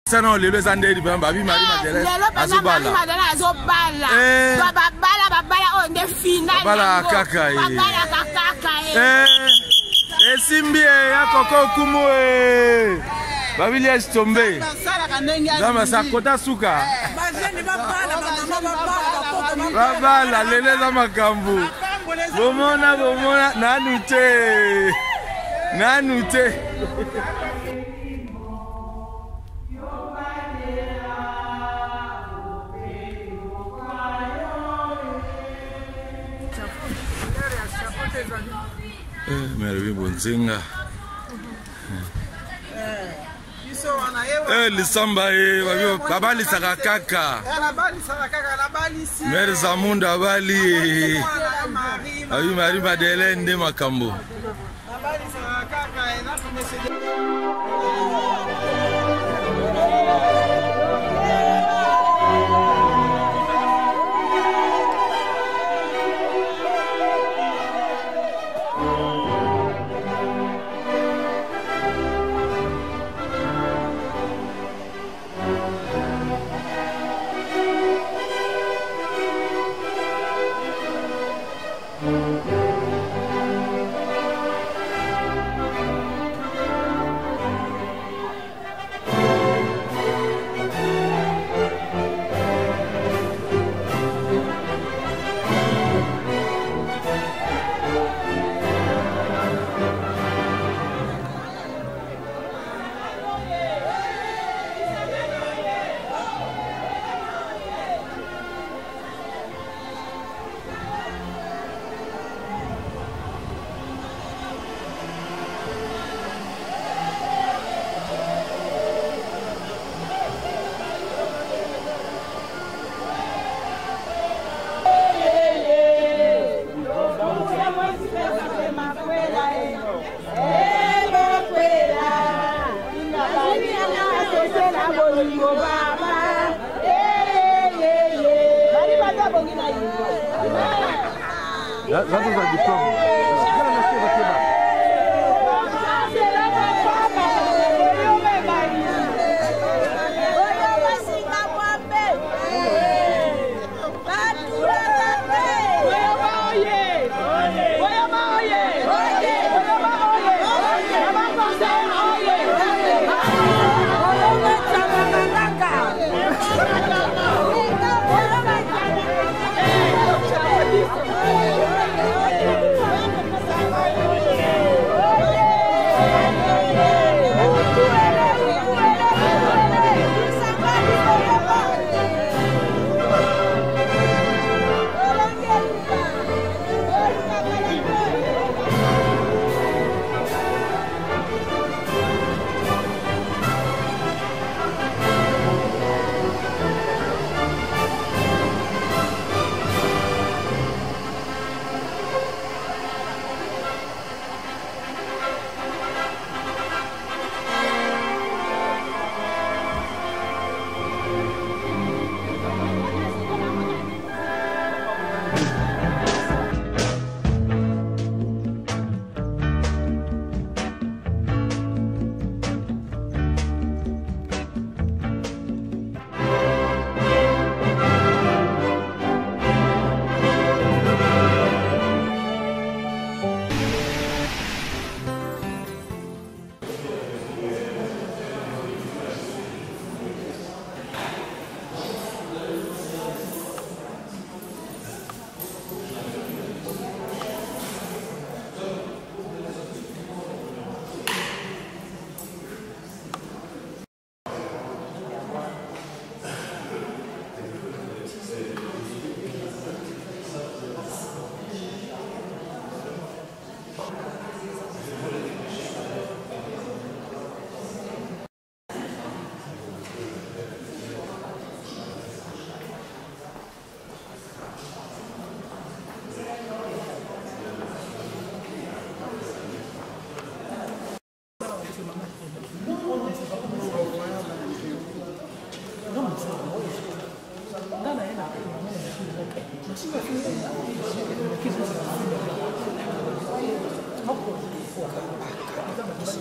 Ça non, les Andéri, Babi Marie Madeleine, Azobala. Azobala. Babala, on est final. Babala kaka. Et Simbi, Koko Kumo. Babi laisse tomber. Zama Sakota Souka. Babala, Lele Zama Kambu. Bomona, Nanute. Nanute. Mervi Bonzinga. Lisamba baba lisakaka. Mer Zamunda bali. Abi Marie Madeleine de Makambo. That is a diploma.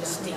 Still.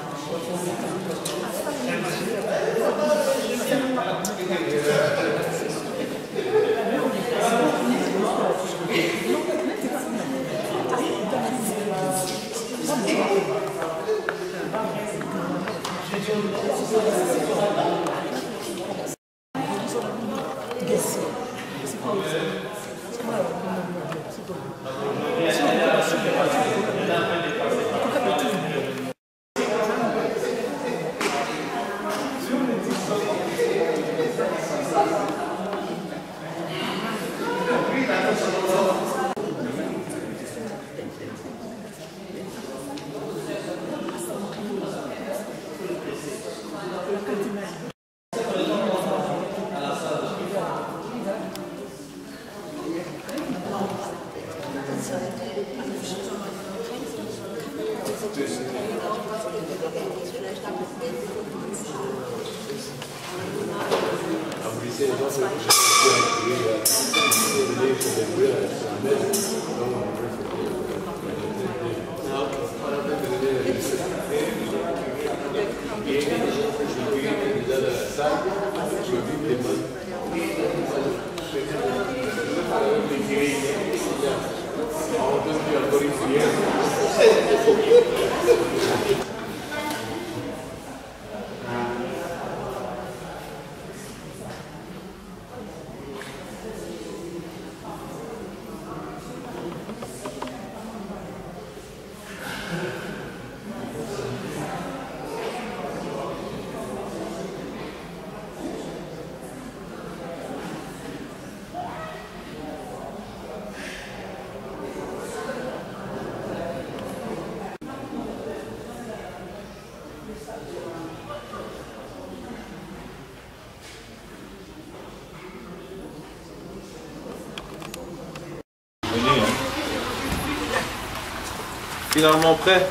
Finalement prêt?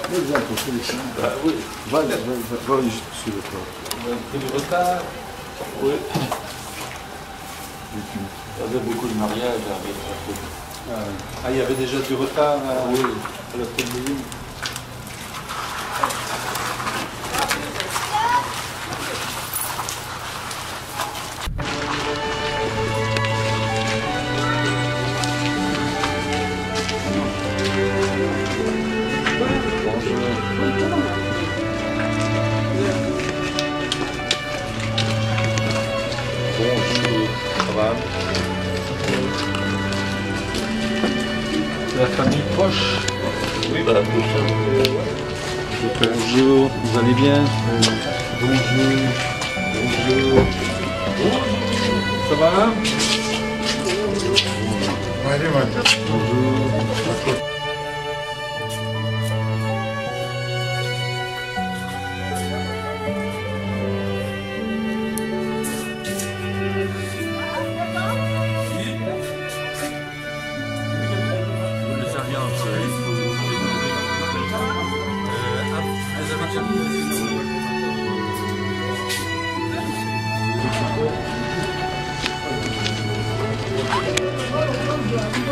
Bah oui, va juste sur le corps. On a pris du retard. Oui. Il y avait beaucoup de mariages à Ah, il y avait déjà du retard oui. à la télévision. La famille proche. Oui, bah, Bonjour, vous allez bien? bonjour. Bonjour. Ça va? Bonjour.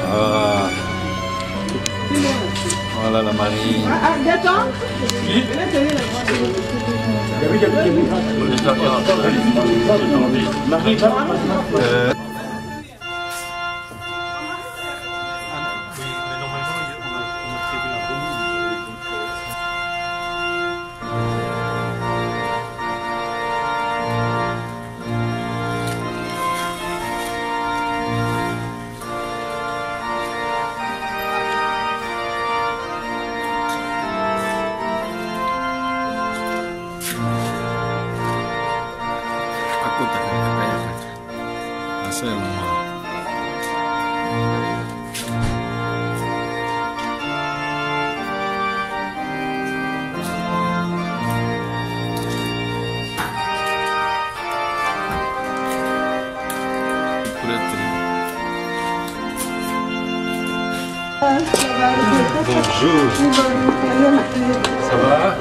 Ah. Voilà la Marie. Bonjour. Ça va?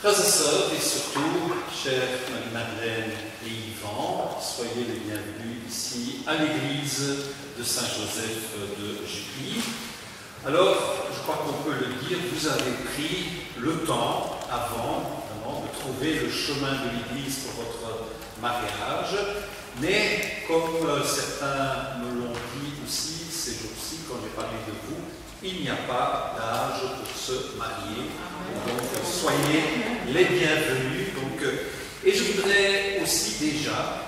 Frères et sœurs, et surtout, chers Marie-Madeleine et Yvan, soyez les bienvenus ici à l'église de Saint-Joseph de Jupy. Alors, je crois qu'on peut le dire, vous avez pris le temps avant de trouver le chemin de l'église pour votre mariage, mais comme certains me l'ont dit aussi ces jours-ci, quand j'ai parlé de vous, il n'y a pas d'âge pour se marier. Donc, soyez les bienvenus. Et je voudrais aussi déjà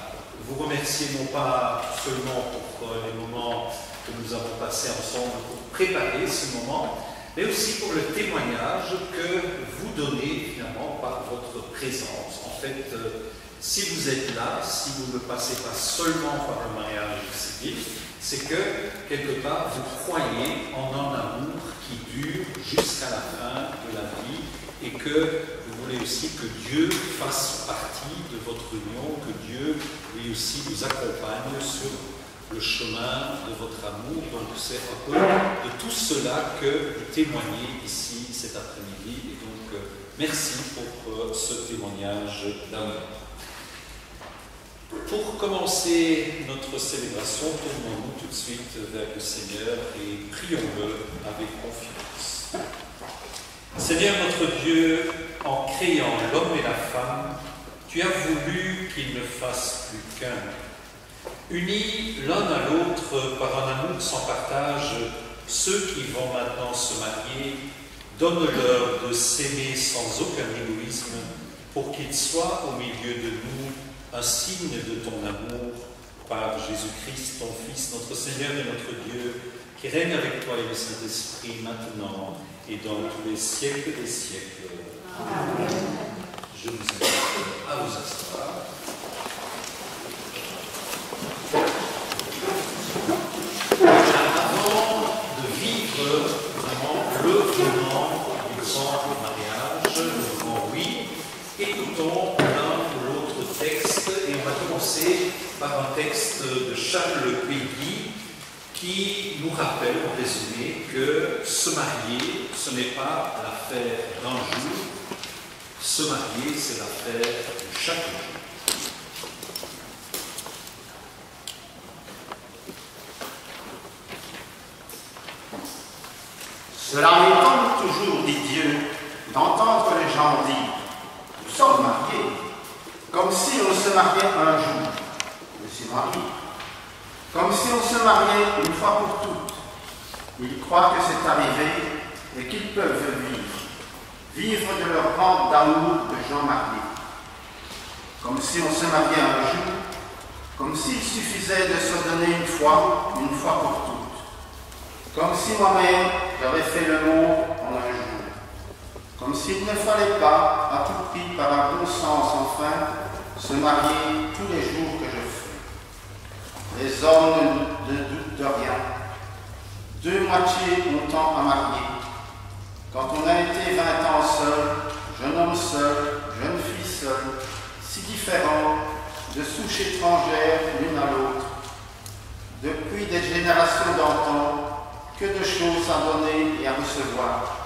vous remercier, non pas seulement pour les moments que nous avons passés ensemble pour préparer ce moment, mais aussi pour le témoignage que vous donnez finalement par votre présence. En fait, si vous êtes là, si vous ne passez pas seulement par le mariage civil, c'est que, quelque part, vous croyez en un amour qui dure jusqu'à la fin de la vie et que vous voulez aussi que Dieu fasse partie de votre union, que Dieu, lui aussi, vous accompagne sur le chemin de votre amour. Donc, c'est un peu de tout cela que vous témoignez ici cet après-midi. Et donc, merci pour ce témoignage d'amour. Pour commencer notre célébration, tournons-nous tout de suite vers le Seigneur et prions-le avec confiance. Seigneur notre Dieu, en créant l'homme et la femme, tu as voulu qu'ils ne fassent plus qu'un. Unis l'un à l'autre par un amour sans partage, ceux qui vont maintenant se marier, donne-leur de s'aimer sans aucun égoïsme, pour qu'ils soient au milieu de nous un signe de ton amour, par Jésus-Christ, ton Fils, notre Seigneur et notre Dieu, qui règne avec toi et le Saint-Esprit maintenant et dans tous les siècles des siècles. Amen. Je vous invite à vous asseoir. Avant de vivre vraiment le moment du grand mariage, le grand oui, écoutons l'un ou l'autre texte et on va commencer par un texte de Charles Péguy qui nous rappelle en résumé que se marier, ce n'est pas l'affaire d'un jour, se marier, c'est l'affaire de chaque jour. Cela m'étonne toujours, dit Dieu, d'entendre les gens dire « Nous sommes mariés », comme si on se mariait un jour. Mais c'est marié. Comme si on se mariait une fois pour toutes. Ils croient que c'est arrivé et qu'ils peuvent vivre de leur bande d'amour de gens mariés. Comme si on se mariait un jour, comme s'il suffisait de se donner une fois pour toutes. Comme si moi-même j'avais fait le monde en un jour. Comme s'il ne fallait pas, à tout prix, par un bon sens enfin, se marier tous les jours que je fais. Les hommes ne doutent de rien. Deux moitiés ont tant à marier. Quand on a été 20 ans seul, jeune homme seul, jeune fille seule, si différents, de souches étrangères l'une à l'autre, depuis des générations d'antan, que de choses à donner et à recevoir,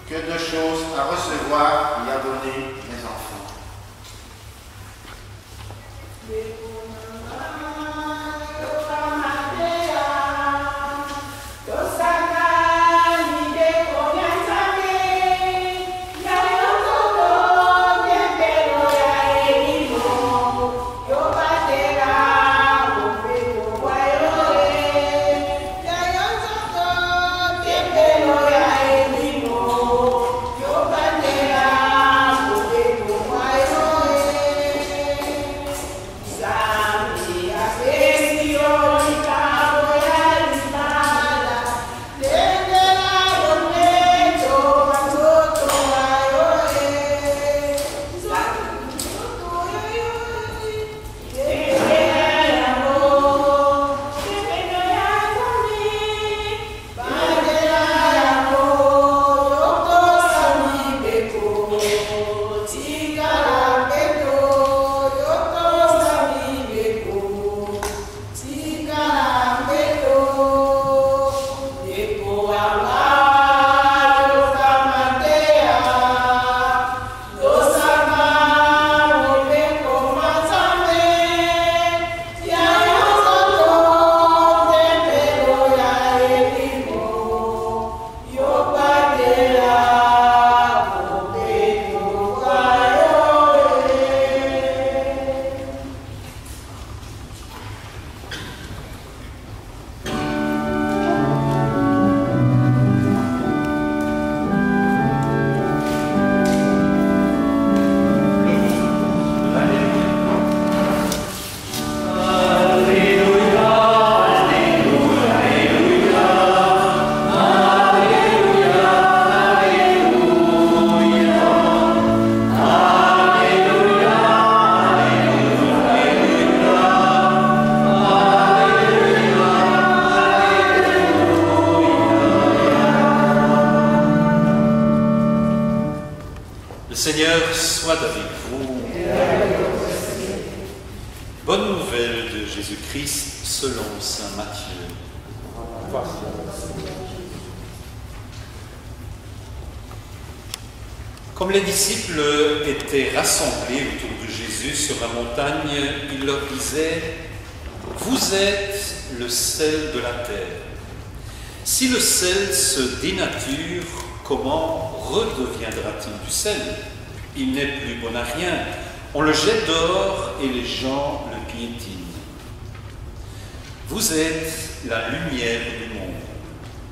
que de choses à recevoir et à donner mes enfants. Seigneur soit avec vous. Bonne nouvelle de Jésus-Christ selon saint Matthieu. Comme les disciples étaient rassemblés autour de Jésus sur la montagne, il leur disait « Vous êtes le sel de la terre. Si le sel se dénature, comment redeviendra-t-il du sel? Il n'est plus bon à rien. On le jette dehors et les gens le piétinent. Vous êtes la lumière du monde.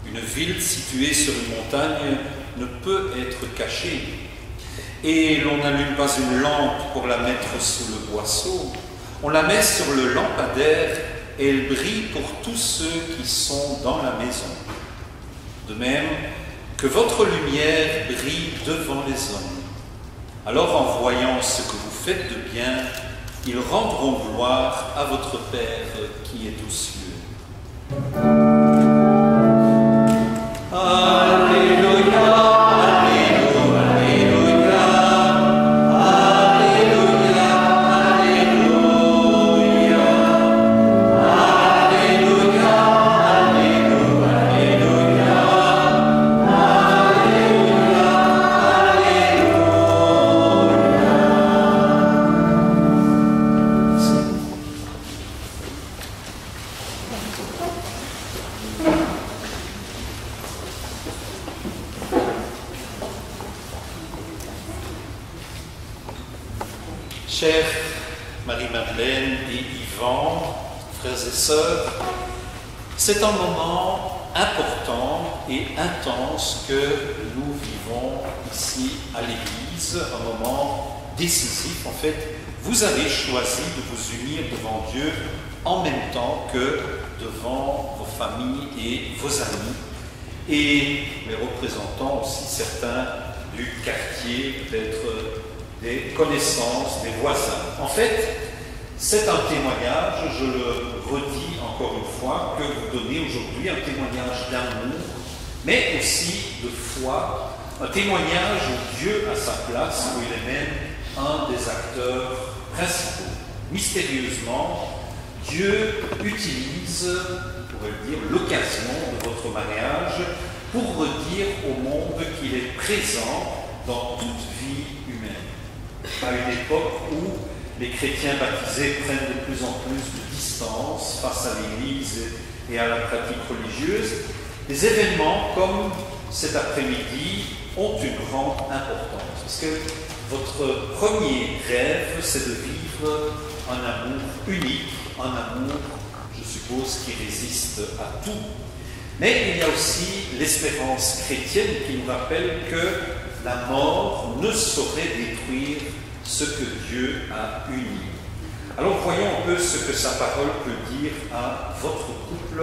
Une ville située sur une montagne ne peut être cachée. Et l'on n'allume pas une lampe pour la mettre sous le boisseau. On la met sur le lampadaire et elle brille pour tous ceux qui sont dans la maison. De même que votre lumière brille devant les hommes. Alors en voyant ce que vous faites de bien, ils rendront gloire à votre Père qui est aux cieux. Alléluia. Chers Marie-Madeleine et Yvan, frères et sœurs, c'est un moment important et intense que nous vivons ici à l'Église, un moment décisif. En fait, vous avez choisi de vous unir devant Dieu en même temps que devant vos familles et vos amis, et les représentants aussi certains du quartier, peut-être des connaissances, des voisins. En fait, c'est un témoignage, je le redis encore une fois, que vous donnez aujourd'hui, un témoignage d'amour, mais aussi de foi, un témoignage où Dieu a sa place, où il est même un des acteurs principaux. Mystérieusement, Dieu utilise, on pourrait le dire, l'occasion de votre mariage pour redire au monde qu'il est présent dans toute vie humaine. À une époque où les chrétiens baptisés prennent de plus en plus de distance face à l'Église et à la pratique religieuse, des événements comme cet après-midi ont une grande importance. Parce que votre premier rêve, c'est de vivre un amour unique, un amour, je suppose, qui résiste à tout. Mais il y a aussi l'espérance chrétienne qui nous rappelle que la mort ne saurait détruire ce que Dieu a uni. Alors voyons un peu ce que sa parole peut dire à votre couple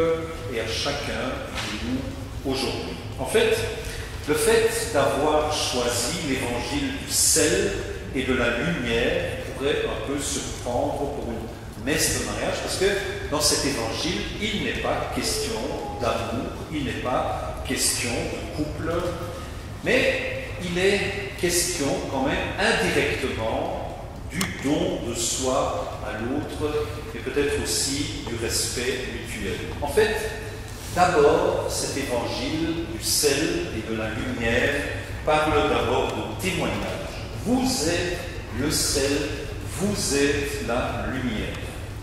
et à chacun de nous aujourd'hui. En fait, le fait d'avoir choisi l'évangile du sel et de la lumière pourrait un peu surprendre pour une messe de mariage, parce que dans cet évangile, il n'est pas question d'amour, il n'est pas question de couple, mais il est question quand même indirectement du don de soi à l'autre et peut-être aussi du respect mutuel. En fait, d'abord, cet évangile du sel et de la lumière parle d'abord de témoignage. Vous êtes le sel, vous êtes la lumière.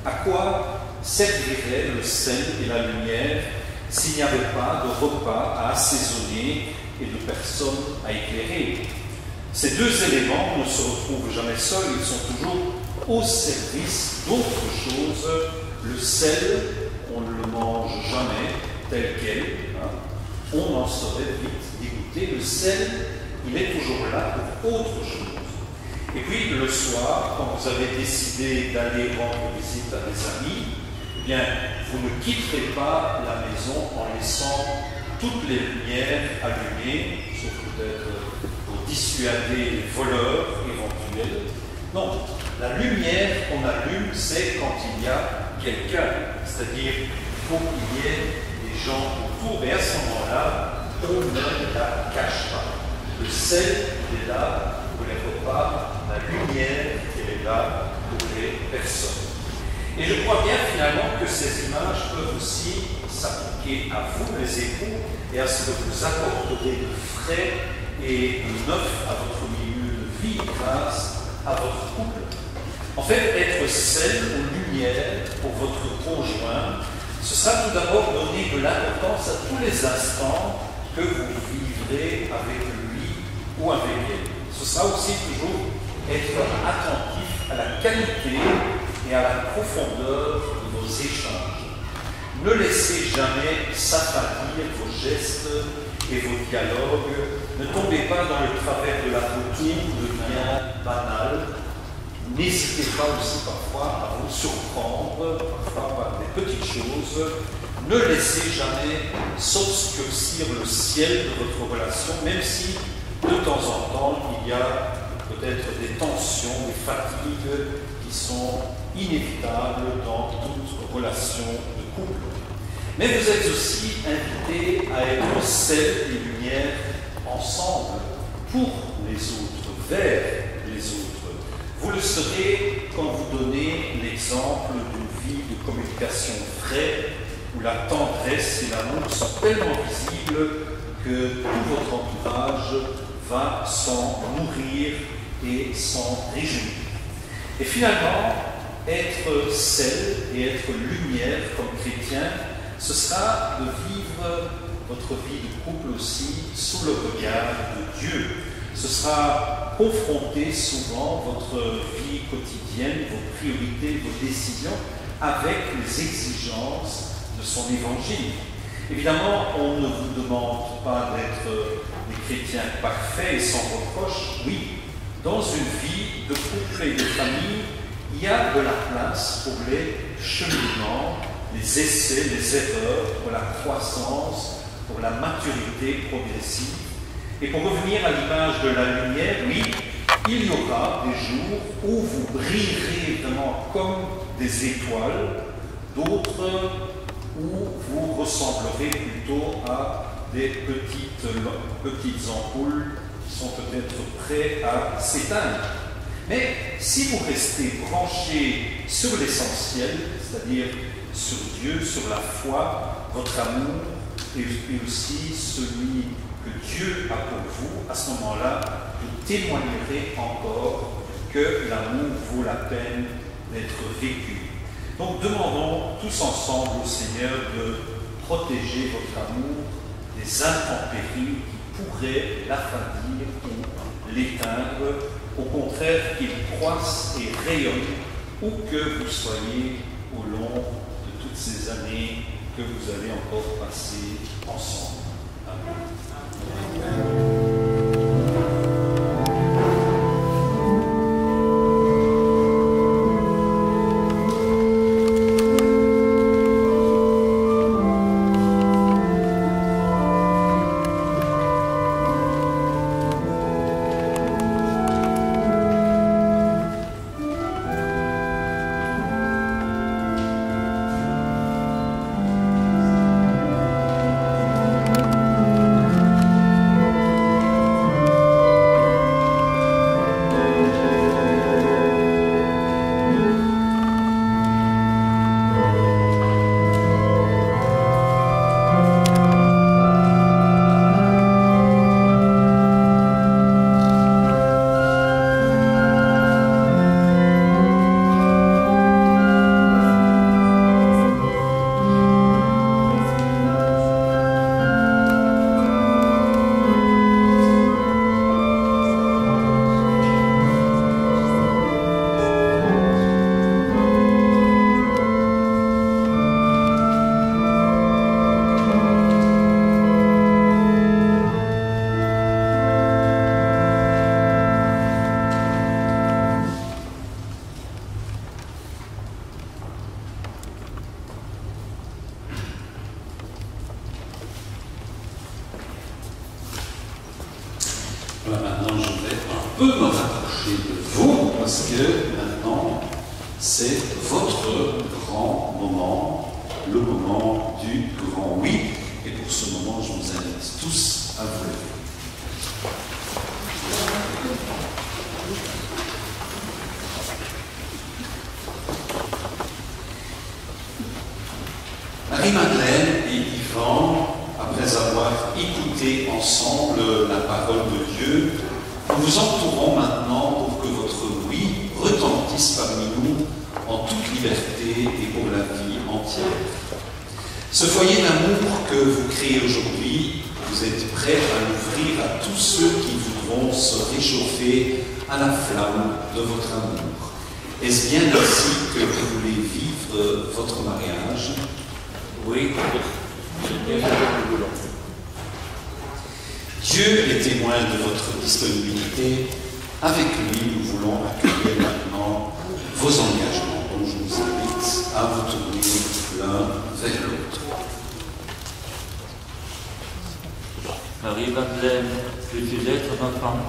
À quoi servirait le sel et la lumière s'il n'y avait pas de repas à assaisonner et de personnes à éclairer? Ces deux éléments ne se retrouvent jamais seuls, ils sont toujours au service d'autre chose. Le sel, on ne le mange jamais tel quel, on en serait vite dégoûté. Le sel, il est toujours là pour autre chose. Et puis le soir, quand vous avez décidé d'aller rendre visite à des amis, eh bien, vous ne quitterez pas la maison en laissant toutes les lumières allumées, sauf peut-être pour dissuader les voleurs éventuels. Non, la lumière qu'on allume, c'est quand il y a quelqu'un, c'est-à-dire il faut qu'il y ait des gens autour, et à ce moment-là, on ne la cache pas. Le sel est là pour les repas, la lumière elle est là pour les personnes. Et je crois bien finalement que ces images peuvent aussi s'appliquer à vous, les époux, et à ce que vous apporterez de frais et de neuf à votre milieu de vie grâce à votre couple. En fait, être sel ou lumière pour votre conjoint, ce sera tout d'abord donner de l'importance à tous les instants que vous vivrez avec lui ou avec elle. Ce sera aussi toujours être attentif à la qualité et à la profondeur de vos échanges. Ne laissez jamais s'affadir vos gestes et vos dialogues. Ne tombez pas dans le travers de la routine qui devient banale. N'hésitez pas aussi parfois à vous surprendre, parfois par des petites choses. Ne laissez jamais s'obscurcir le ciel de votre relation, même si de temps en temps il y a peut-être des tensions, des fatigues qui sont inévitables dans toute relation de couple. Mais vous êtes aussi invités à être sel et lumière ensemble, pour les autres, vers les autres. Vous le serez quand vous donnez l'exemple d'une vie de communication vraie, où la tendresse et l'amour sont tellement visibles que tout votre entourage va s'en nourrir et s'en réjouir. Et finalement, être sel et être lumière comme chrétien, ce sera de vivre votre vie de couple aussi sous le regard de Dieu. Ce sera confronter souvent votre vie quotidienne, vos priorités, vos décisions avec les exigences de son évangile. Évidemment, on ne vous demande pas d'être des chrétiens parfaits et sans reproche. Oui, dans une vie de couple et de famille, il y a de la place pour les cheminements, les essais, les erreurs, pour la croissance, pour la maturité progressive. Et pour revenir à l'image de la lumière, oui, il y aura des jours où vous brillerez vraiment comme des étoiles, d'autres où vous ressemblerez plutôt à des petites ampoules qui sont peut-être prêtes à s'éteindre. Mais si vous restez branchés sur l'essentiel, c'est-à-dire sur Dieu, sur la foi, votre amour et aussi celui que Dieu a pour vous, à ce moment-là, vous témoignerez encore que l'amour vaut la peine d'être vécu. Donc demandons tous ensemble au Seigneur de protéger votre amour des intempéries qui pourraient l'affadir ou l'éteindre. Au contraire, qu'il croisse et rayonne où que vous soyez au long de toutes ces années que vous allez encore passer ensemble. Amen. Voilà, maintenant je vais un peu me rapprocher de vous, parce que maintenant c'est votre grand moment, le moment du grand oui. Et pour ce moment, je vous invite tous à vous lever. Marie-Madeleine et Yvan, après avoir écouté ensemble la parole de Dieu, nous vous entourons maintenant pour que votre oui retentisse parmi nous en toute liberté et pour la vie entière. Ce foyer d'amour que vous créez aujourd'hui vous êtes prêts à l'ouvrir à tous ceux qui voudront se réchauffer à la flamme de votre amour. Est-ce bien ainsi que vous voulez vivre votre mariage? Oui. Dieu est témoin de votre disponibilité. Avec lui, nous voulons accueillir maintenant vos engagements. Donc je vous invite à vous tourner l'un vers l'autre. Marie-Madeleine, veux-tu être ma femme?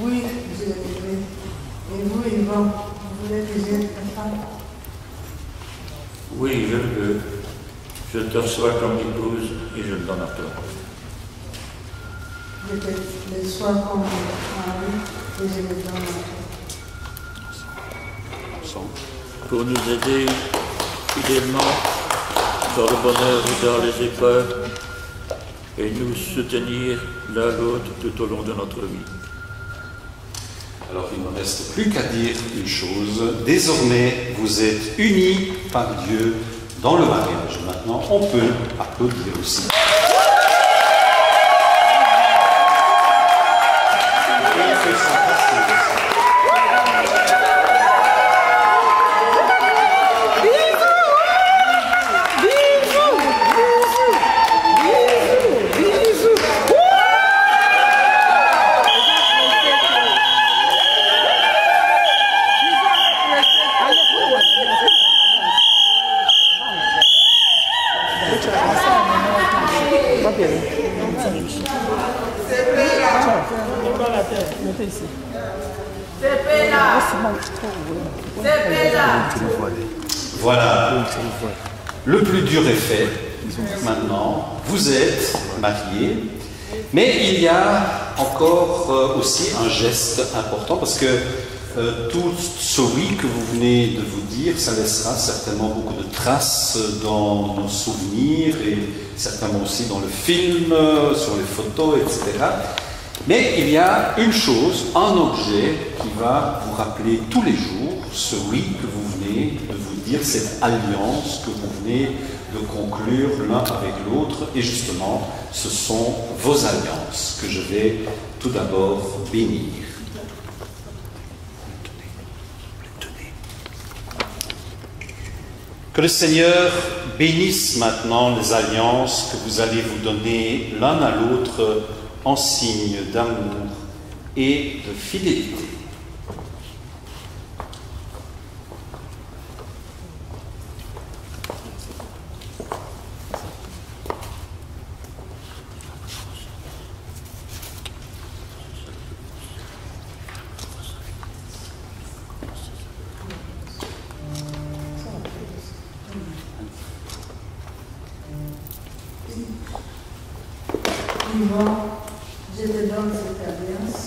Oui, je l'ai. Et vous, Yvan, vous voulez que j'aie ma femme? Oui, je le veux. Je te reçois comme épouse et je le donne à toi. Je te reçois comme mari et je le donne à toi. Pour nous aider fidèlement dans le bonheur et dans les épreuves, et nous soutenir l'un l'autre tout au long de notre vie. Alors il ne reste plus qu'à dire une chose. Désormais, vous êtes unis par Dieu dans le mariage. Maintenant, on peut applaudir aussi. Voilà, le plus dur est fait. Maintenant, vous êtes mariés, mais il y a encore aussi un geste important parce que tout ce oui que vous venez de vous dire, ça laissera certainement beaucoup de traces dans nos souvenirs et certainement aussi dans le film, sur les photos, etc. Mais il y a une chose, un objet qui va vous rappeler tous les jours ce oui que vous venez de vous dire, cette alliance que vous venez de conclure l'un avec l'autre. Et justement, ce sont vos alliances que je vais tout d'abord bénir. Que le Seigneur bénisse maintenant les alliances que vous allez vous donner l'un à l'autre en signe d'amour et de fidélité. Yvan, je te donne cette alliance,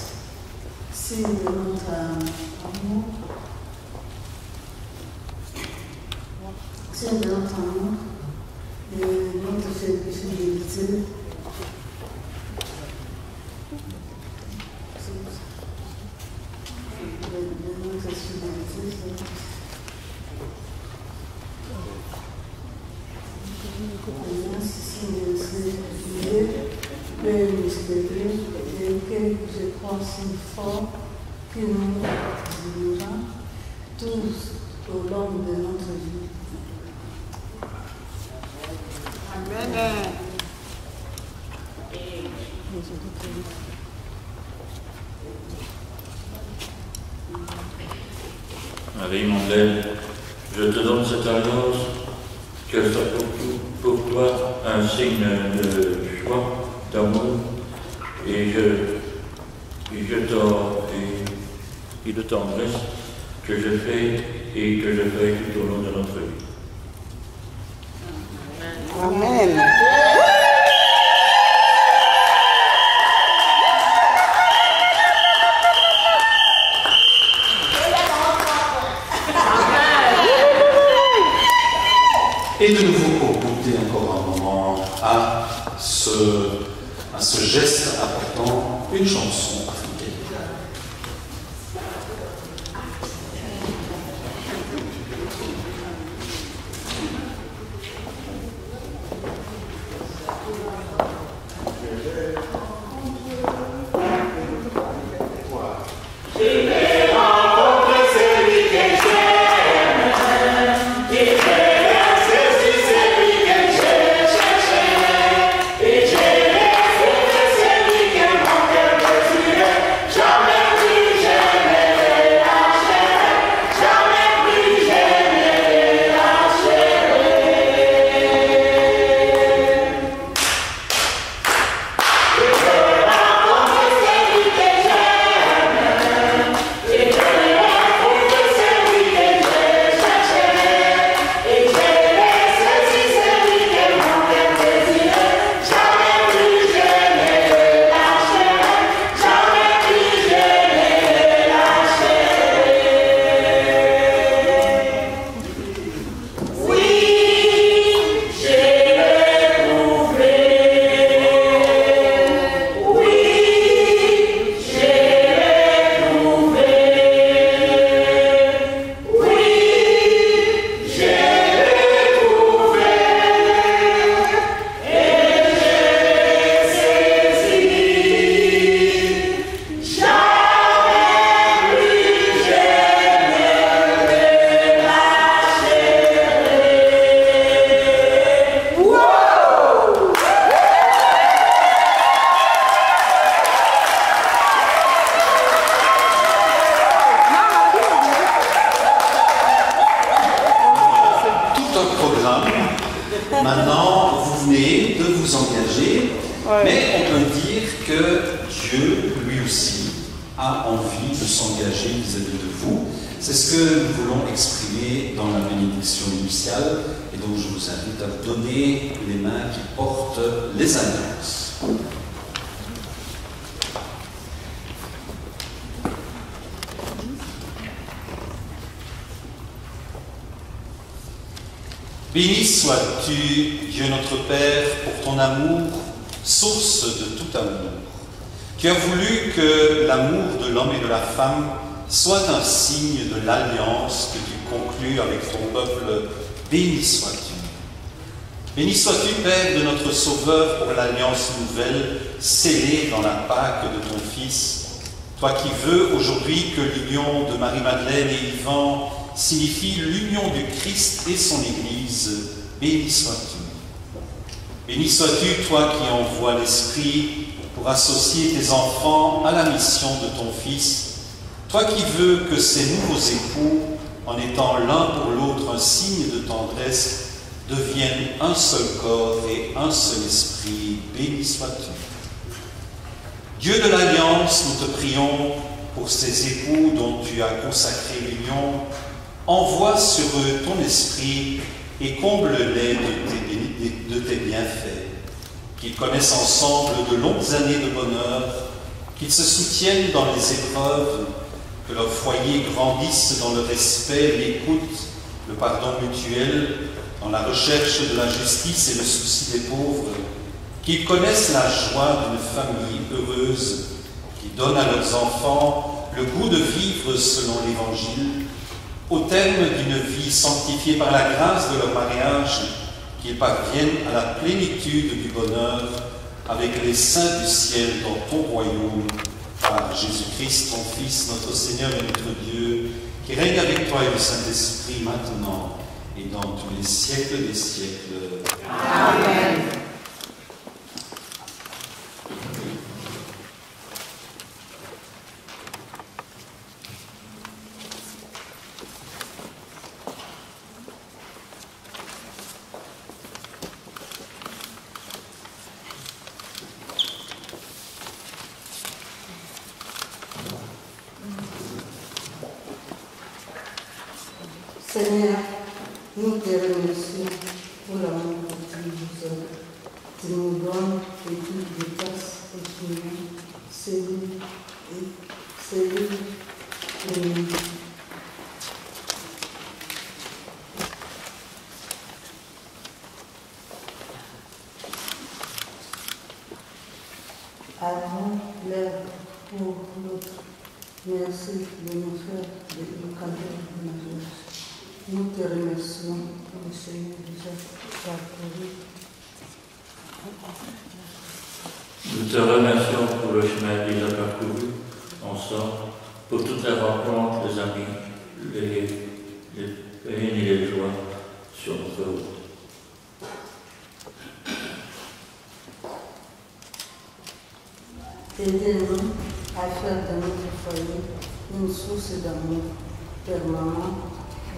signe de notre amour, signe de notre amour, de notre fidélité. Je crois si fort que nous vivrons tous au long de notre vie. Amen. Marie-Madeleine, je te donne cette alliance, qu'elle soit pour toi un signe de joie, d'amour, et de tendresse que je fais et que je ferai tout au long de notre vie. Amen. Et de nouveau, pour goûter encore un moment à ce geste important, une chanson africaine. maintenant, vous venez de vous engager, mais on peut dire que Dieu, lui aussi, a envie de s'engager vis-à-vis de vous. C'est ce que nous voulons exprimer dans la bénédiction nuptiale, et donc je vous invite à vous donner les mains qui portent les alliances. Béni sois-tu, Dieu notre Père, pour ton amour, source de tout amour. Tu as voulu que l'amour de l'homme et de la femme soit un signe de l'alliance que tu conclus avec ton peuple. Béni sois-tu. Béni sois-tu, Père de notre Sauveur, pour l'alliance nouvelle scellée dans la Pâque de ton Fils. Toi qui veux aujourd'hui que l'union de Marie-Madeleine et Yvan signifie l'union du Christ et son Église. Béni sois-tu. Béni sois-tu, toi qui envoies l'Esprit pour associer tes enfants à la mission de ton Fils. Toi qui veux que ces nouveaux époux, en étant l'un pour l'autre un signe de tendresse, deviennent un seul corps et un seul esprit. Béni sois-tu. Dieu de l'Alliance, nous te prions pour ces époux dont tu as consacré l'union. Envoie sur eux ton esprit et comble-les de tes bienfaits. Qu'ils connaissent ensemble de longues années de bonheur, qu'ils se soutiennent dans les épreuves, que leur foyer grandisse dans le respect, l'écoute, le pardon mutuel, dans la recherche de la justice et le souci des pauvres, qu'ils connaissent la joie d'une famille heureuse, qui donne à leurs enfants le goût de vivre selon l'Évangile, au terme d'une vie sanctifiée par la grâce de leur mariage, qu'ils parviennent à la plénitude du bonheur avec les saints du ciel dans ton royaume, par Jésus-Christ, ton Fils, notre Seigneur et notre Dieu, qui règne avec toi et le Saint-Esprit maintenant et dans tous les siècles des siècles. Amen. Seigneur, nous te remercions pour l'amour que tu nous as. Tu nous donnes et tu dépasses et tu nous séduis et nous. Avons l'air pour l'autre. Merci de nous faire le cadeau de notre. Nous te remercions pour le Seigneur déjà parcouru. Nous te remercions pour le chemin déjà parcouru ensemble, pour toutes les rencontres, les amis, les peines et les joies sur notre route. Aidez-nous à faire de notre foyer une source d'amour permanent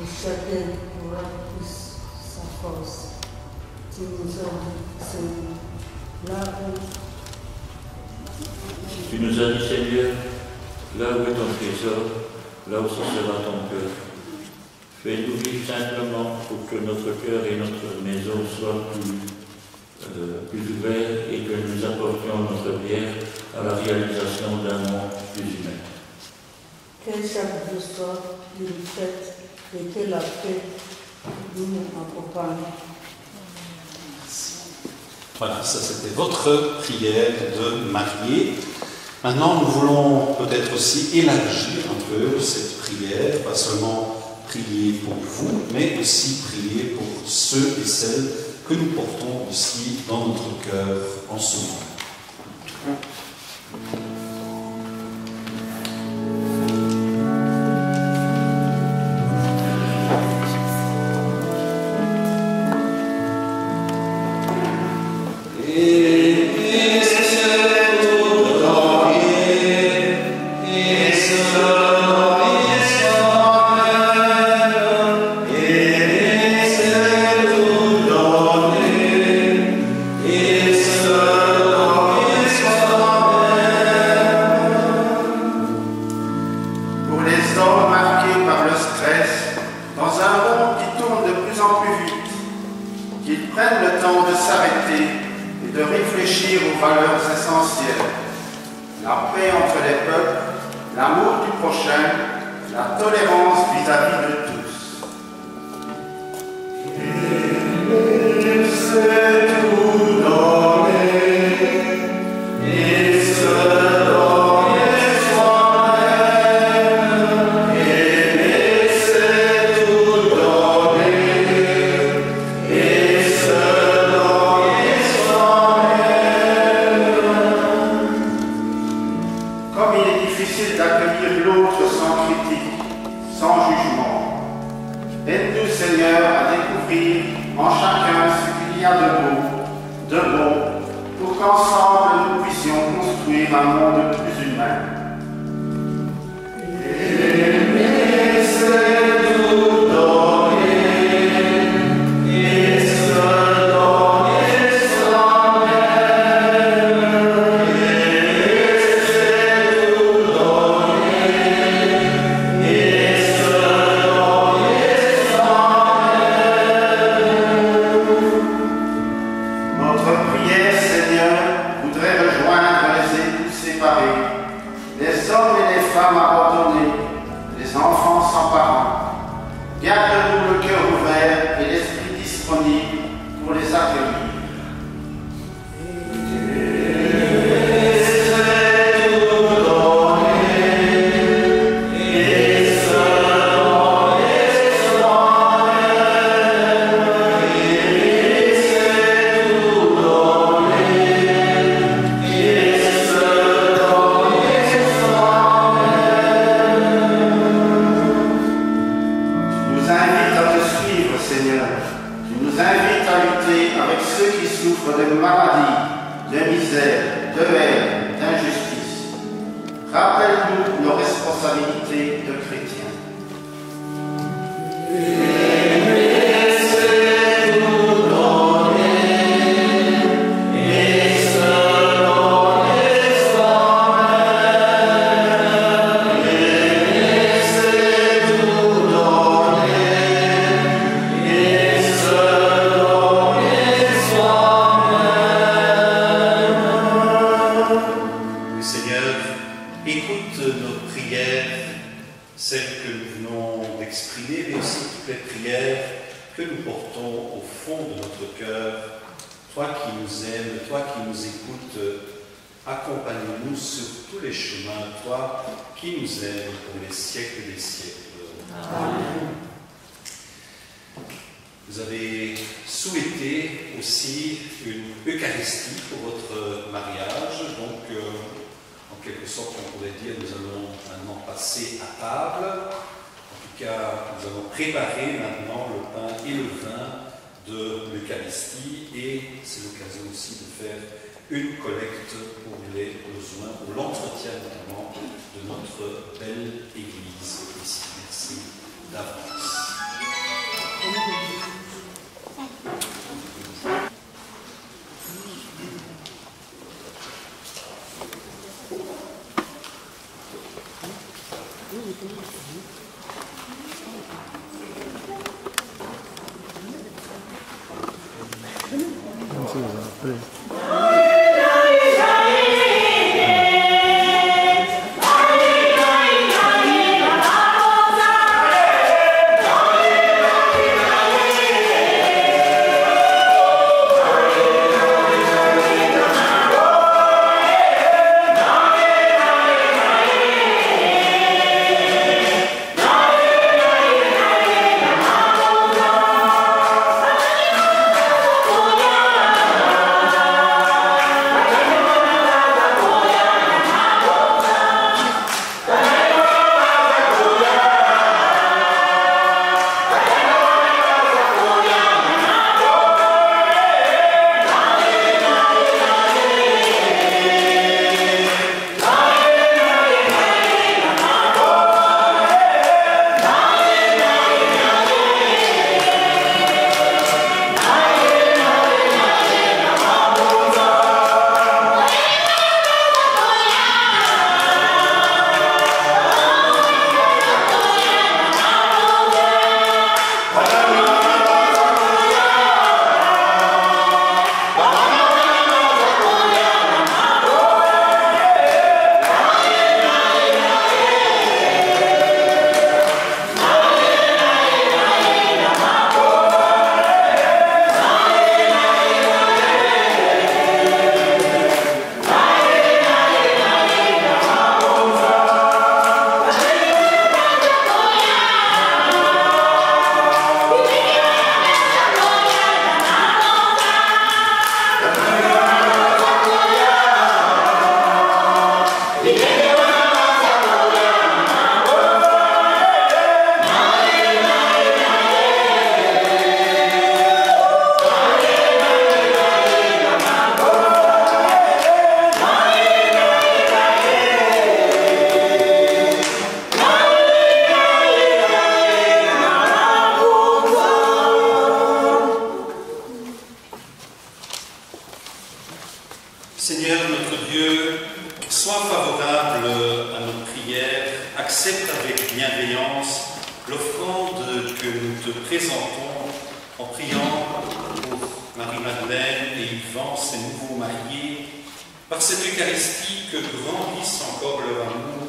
où chacun pourra plus sa force. Tu nous as dit, Seigneur, là où... Tu nous as dit, Seigneur, là où est ton trésor, là aussi sera ton cœur. Fais-nous vivre simplement pour que notre cœur et notre maison soient plus ouverts et que nous apportions notre bière à la réalisation d'un monde plus humain. Que chaque jour soit une fête et que la paix nous accompagne. Voilà, ça c'était votre prière de mariée. Maintenant, nous voulons peut-être aussi élargir un peu cette prière, pas seulement prier pour vous, mais aussi prier pour ceux et celles que nous portons ici dans notre cœur en ce moment. Amen. de réfléchir aux valeurs essentielles, la paix entre les peuples, l'amour du prochain, la tolérance vis-à-vis de tous. Il s'est tout donné, il se donnait soi-même, aimer c'est tout donner, il se donnait soi-même. Comme il est difficile d'accueillir l'autre sans critique, sans jugement, aide-nous Seigneur à découvrir en chacun ce qu'il y a de beau, de bon, pour qu'ensemble nous puissions construire un monde plus humain. Aimer, c'est tout donner, et se donner soi-même. Aimer, c'est tout donner, et se donner soi-même. Notre prière, Seigneur, voudrait rejoindre les époux séparés, les hommes et les femmes abandonnés, les enfants sans parents. Garde-nous le cœur ouvert et l'esprit disponible pour les accueillir. De maladie, de misère, de haine, d'injustice. Rappelle-nous nos responsabilités de chrétiens. Aimer, c'est nous donner, et se donner soi-même. Aimer, c'est nous donner, et se donner soi-même. Seigneur, écoute nos prières, celles que nous venons d'exprimer, mais aussi toutes les prières que nous portons au fond de notre cœur. Toi qui nous aimes, toi qui nous écoutes, accompagne-nous sur tous les chemins, toi qui nous aimes pour les siècles des siècles. Amen. Vous avez souhaité aussi une Eucharistie pour votre mariage, donc en quelque sorte on pourrait dire nous allons maintenant passer à table. En tout cas, nous allons préparer maintenant le pain et le vin de l'Eucharistie et c'est l'occasion aussi de faire une collecte pour les besoins, pour l'entretien notamment de notre belle Église ici. Merci d'avance. Amen. accepte avec bienveillance l'offrande que nous te présentons en priant pour Marie-Madeleine et Yvan, ces nouveaux mariés, par cette Eucharistie que grandisse encore leur amour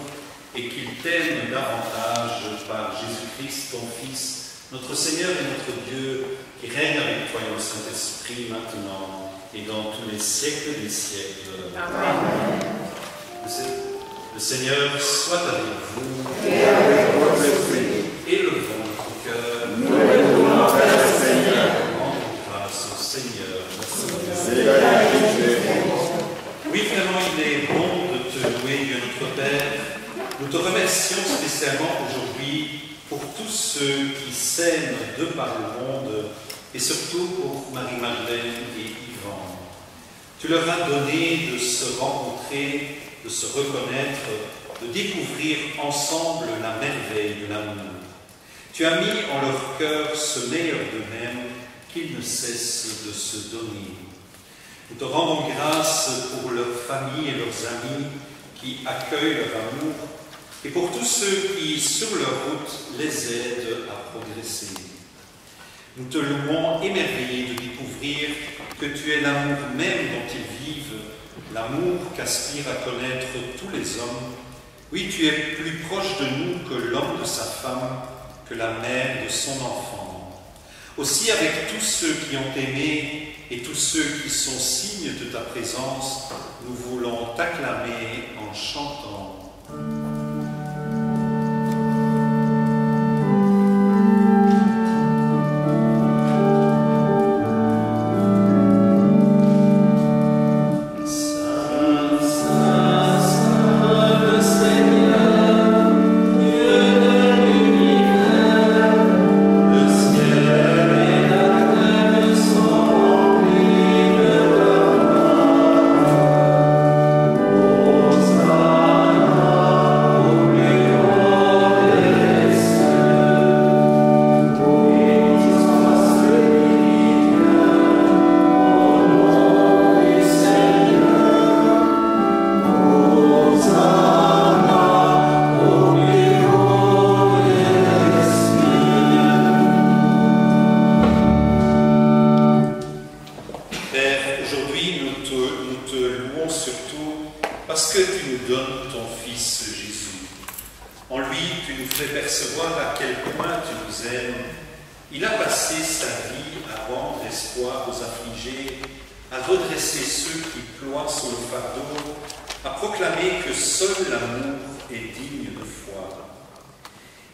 et qu'ils t'aiment davantage par Jésus-Christ, ton Fils, notre Seigneur et notre Dieu, qui règne avec toi et le Saint-Esprit maintenant et dans tous les siècles des siècles. Amen. Le Seigneur soit avec vous et avec votre esprit. Élevons notre cœur. Nous élevons vers le Seigneur. Rendons grâce au Seigneur. C'est la vérité. Oui, vraiment, il est bon de te louer, Dieu notre Père. Nous te remercions spécialement aujourd'hui pour tous ceux qui s'aiment de par le monde et surtout pour Marie-Madeleine et Yvan. Tu leur as donné de se rencontrer, de se reconnaître, de découvrir ensemble la merveille de l'amour. Tu as mis en leur cœur ce meilleur d'eux-mêmes qu'ils ne cessent de se donner. Nous te rendons grâce pour leurs familles et leurs amis qui accueillent leur amour et pour tous ceux qui, sur leur route, les aident à progresser. Nous te louons émerveillés de découvrir que tu es l'amour même dont ils vivent, l'amour qu'aspirent à connaître tous les hommes. Oui, tu es plus proche de nous que l'homme de sa femme, que la mère de son enfant. Aussi avec tous ceux qui ont aimé et tous ceux qui sont signes de ta présence, nous voulons t'acclamer en chantant.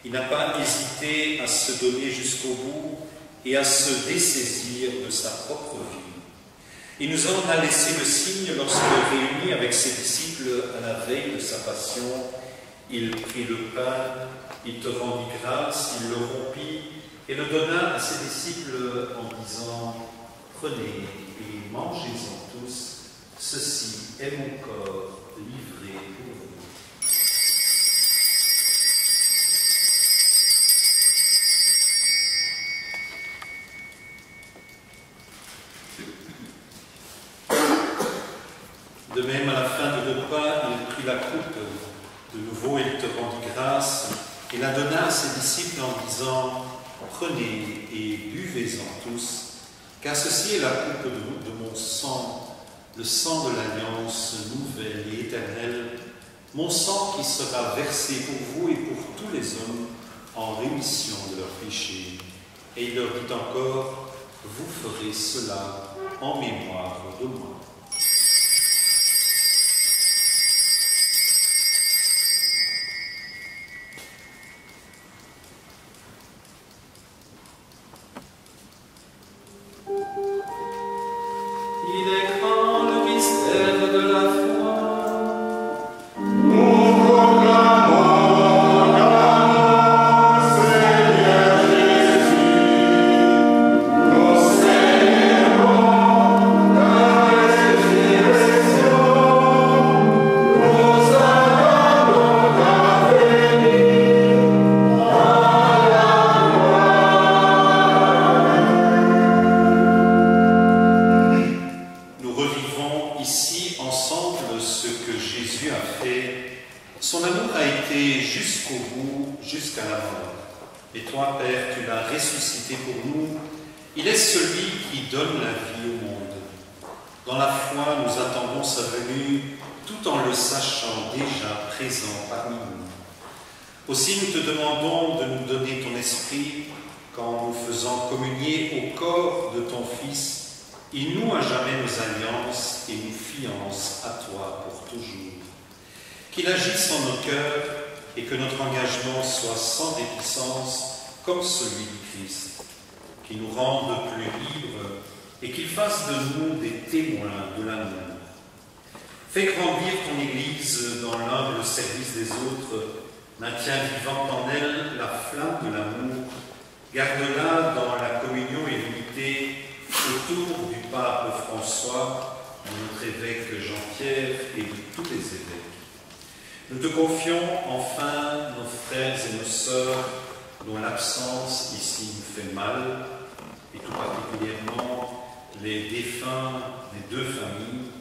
Il n'a pas hésité à se donner jusqu'au bout et à se dessaisir de sa propre vie. Il nous en a laissé le signe lorsque, réuni avec ses disciples à la veille de sa passion, il prit le pain, il te rendit grâce, il le rompit et le donna à ses disciples en disant « Prenez et mangez-en tous, ceci est mon corps livré pour vous. » De même, à la fin de le repas, il prit la coupe. De nouveau, il te rendit grâce et la donna à ses disciples en disant « Prenez et buvez-en tous, car ceci est la coupe de mon sang, le sang de l'alliance nouvelle et éternelle, mon sang qui sera versé pour vous et pour tous les hommes en rémission de leurs péchés. » Et il leur dit encore « Vous ferez cela en mémoire de moi. » Il est grand le mystère de la foi. Nous proclamons l'amour, Seigneur Jésus. Nous célébrons ta résurrection. a été jusqu'au bout, jusqu'à la mort. Et toi, Père, tu l'as ressuscité pour nous. Il est celui qui donne la vie au monde. Dans la foi, nous attendons sa venue, tout en le sachant déjà présent parmi nous. Aussi, nous te demandons de nous donner ton esprit, qu'en nous faisant communier au corps de ton Fils, il noue à jamais nos alliances et nous fiance à toi pour toujours. Qu'il agisse en nos cœurs et que notre engagement soit sans réticence comme celui du Christ. Qu'il nous rende plus libres et qu'il fasse de nous des témoins de l'amour. Fais grandir ton Église dans l'humble service des autres, maintiens vivante en elle la flamme de l'amour, garde-la dans la communion et l'unité autour du pape François, de notre évêque Jean-Pierre et de tous les évêques. Nous te confions enfin nos frères et nos sœurs dont l'absence ici nous fait mal, et tout particulièrement les défunts des deux familles.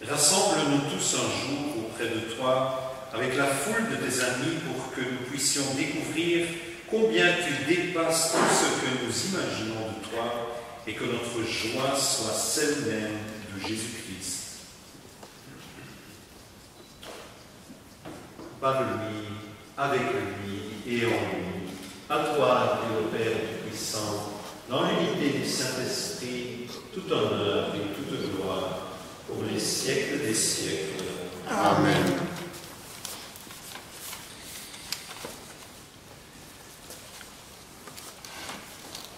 Rassemble-nous tous un jour auprès de toi avec la foule de tes amis pour que nous puissions découvrir combien tu dépasses tout ce que nous imaginons de toi et que notre joie soit celle même de Jésus-Christ. Par lui, avec lui et en lui, à toi, Dieu le Père Tout-Puissant, dans l'unité du Saint-Esprit, tout honneur et toute gloire, pour les siècles des siècles. Amen.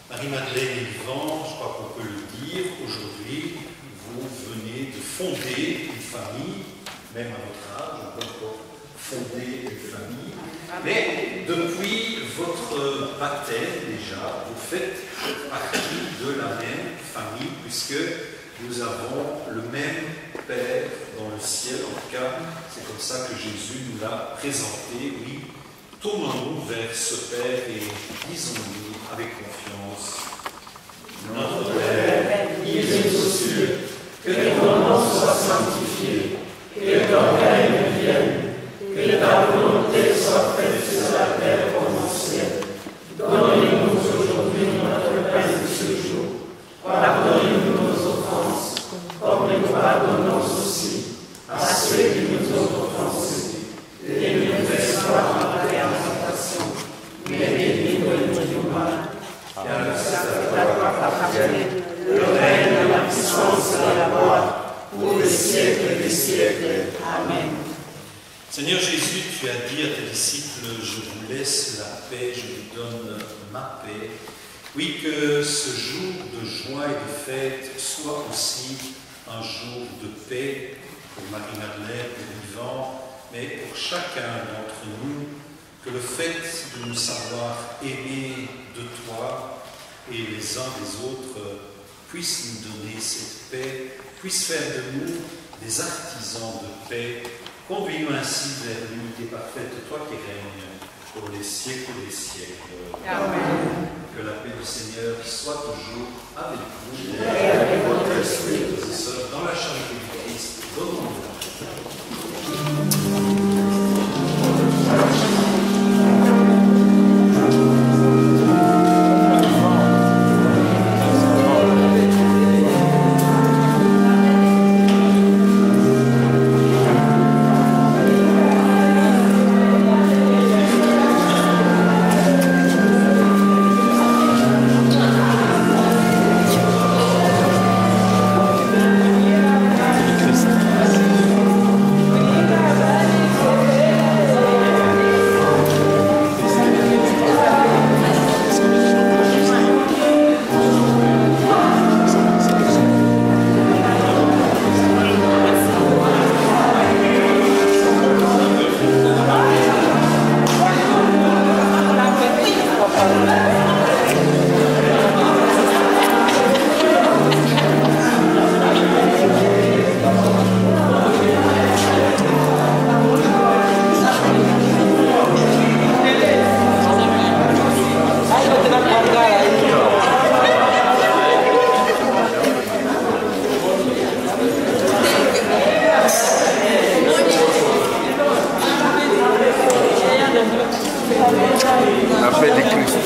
Marie-Madeleine Yvan, je crois qu'on peut le dire, aujourd'hui, vous venez de fonder une famille, même à votre âge, on peut encore fonder une famille, mais depuis votre baptême déjà, vous faites partie de la même famille, puisque nous avons le même Père dans le ciel. En tout cas, c'est comme ça que Jésus nous l'a présenté. Oui, tournons-nous vers ce Père et disons-lui avec confiance: Notre Père, qui es aux cieux, que ton nom soit sanctifié, que ton règne vienne, que ta volonté soit faite sur la terre comme au ciel. Donne-nous aujourd'hui notre pain de ce jour. Pardonne-nous nos offenses, comme nous pardonnons aussi à ceux qui nous ont offensés. Et ne nous laisse pas entrer en tentation, mais délivre-nous du mal. Car c'est à toi qu'appartient le règne, la puissance et la gloire, pour les siècles des siècles. Amen. Seigneur Jésus, tu as dit à tes disciples: je vous laisse la paix, je vous donne ma paix. Oui, que ce jour de joie et de fête soit aussi un jour de paix pour Marie-Madeleine, pour Yvan, mais pour chacun d'entre nous, que le fait de nous savoir aimer de toi et les uns des autres puisse nous donner cette paix, puisse faire de nous des artisans de paix. Conduis-nous ainsi vers l'unité parfaite, toi qui règnes pour les siècles des siècles. Amen. Que la paix du Seigneur soit toujours avec vous et avec votre esprit, frères et sœurs, dans la charité du Christ. Donnons-nous. Christ. Appel du Christ.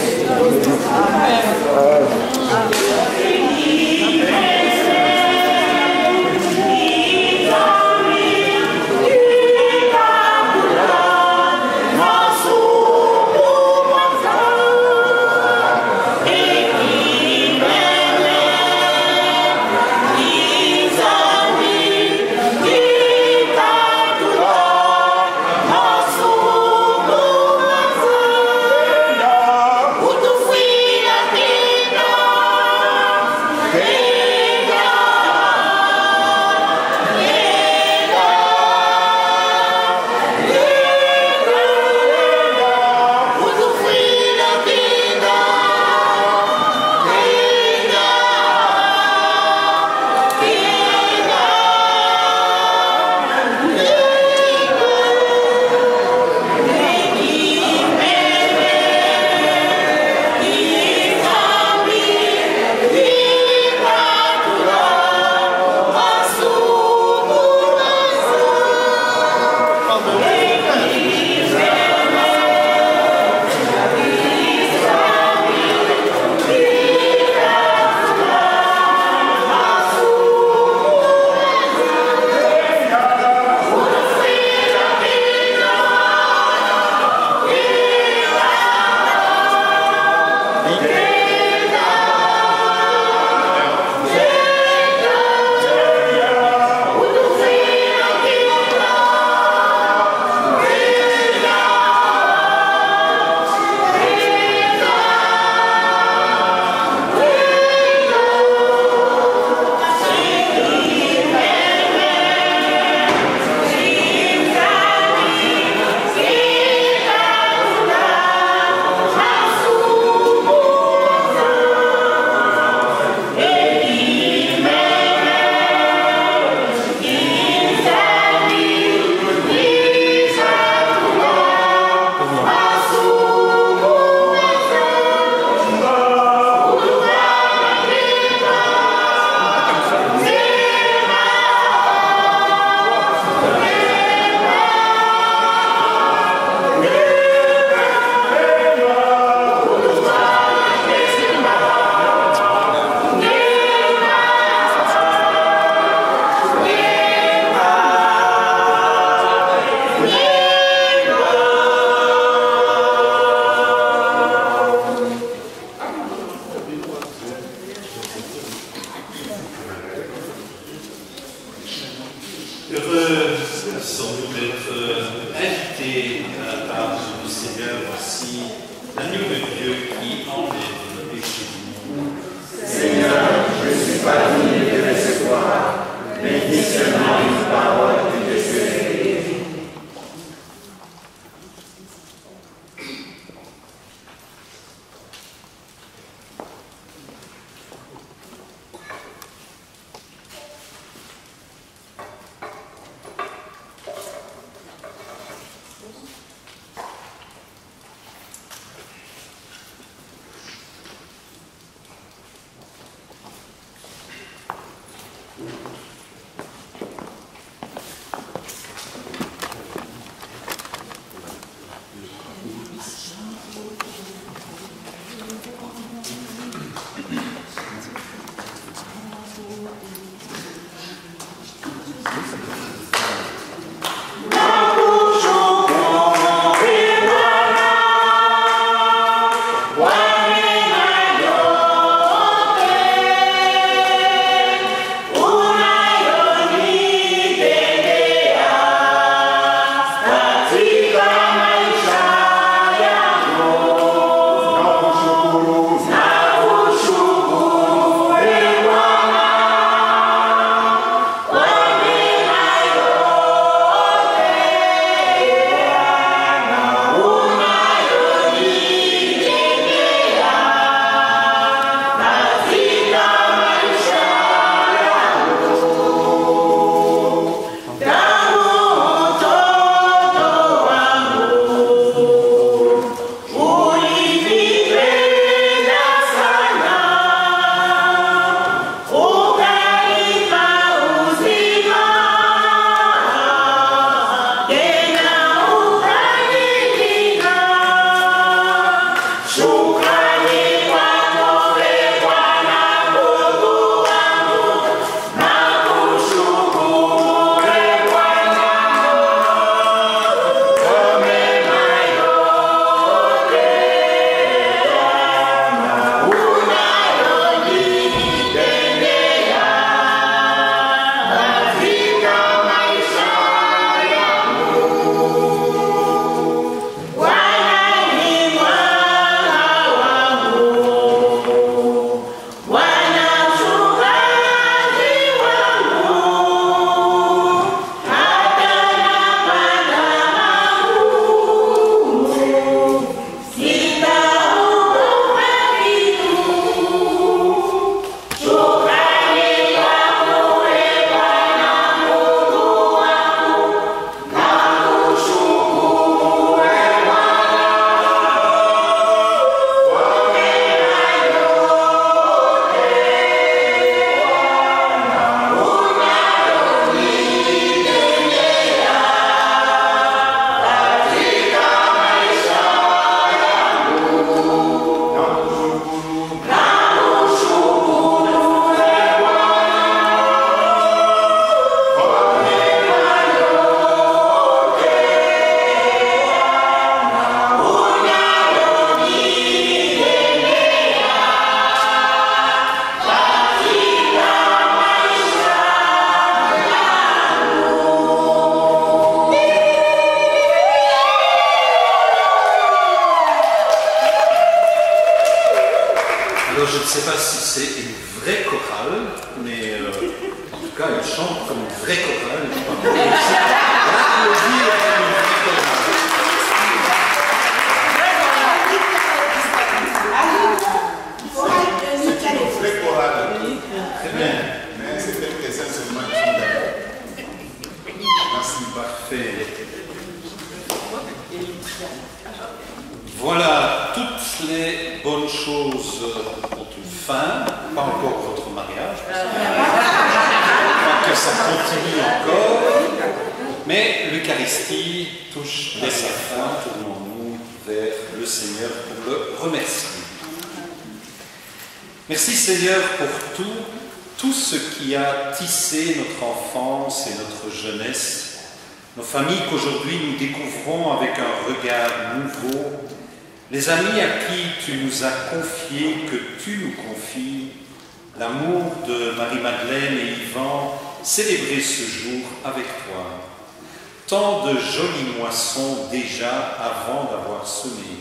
Heureux sommes-nous d'être invités à la table du Seigneur. Voici l'agneau de Dieu qui enlève le péché du monde. Seigneur, je ne suis pas digne de recevoir, mais dis seulement une parole que je serai guéri. ne sais pas si c'est une vraie chorale, mais en tout cas, ils chantent comme une vraie chorale. Je crois qu'on peut aussi l'applaudir comme une vraie chorale. C'est une vraie chorale. Très bien. Mais c'est quelques-uns seulement qui sont d'accord. Merci. Parfait. Voilà, toutes les bonnes choses ont une fin, pas encore votre mariage, parce que ça continue encore, mais l'Eucharistie touche dès sa fin, tournons-nous vers le Seigneur pour le remercier. Merci Seigneur pour tout ce qui a tissé notre enfance et notre jeunesse, nos familles qu'aujourd'hui nous découvrons avec un regard nouveau, les amis à qui tu nous as confiés, que tu nous confies, l'amour de Marie-Madeleine et Yvan, célébrer ce jour avec toi. Tant de jolies moissons déjà avant d'avoir semé.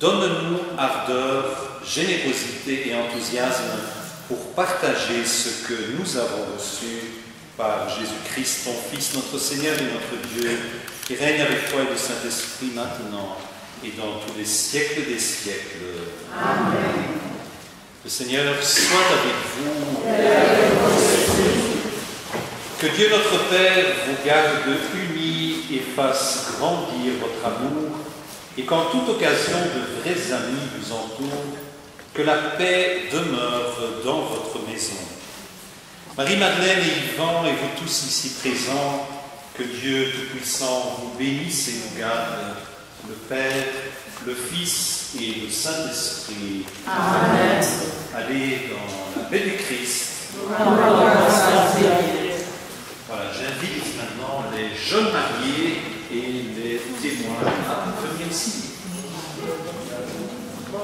Donne-nous ardeur, générosité et enthousiasme pour partager ce que nous avons reçu par Jésus-Christ, ton Fils, notre Seigneur et notre Dieu, qui règne avec toi et le Saint-Esprit maintenant et dans tous les siècles des siècles. Amen. Le Seigneur soit avec vous. Que Dieu notre Père vous garde unis et fasse grandir votre amour, et qu'en toute occasion de vrais amis vous entourent, que la paix demeure dans votre maison. Marie-Madeleine et Yvan et vous tous ici présents, que Dieu Tout-Puissant vous bénisse et vous garde, le Père, le Fils et le Saint-Esprit. Amen. Allez dans la paix du Christ. Voilà, j'invite maintenant les jeunes mariés et les témoins à venir ici. Oh,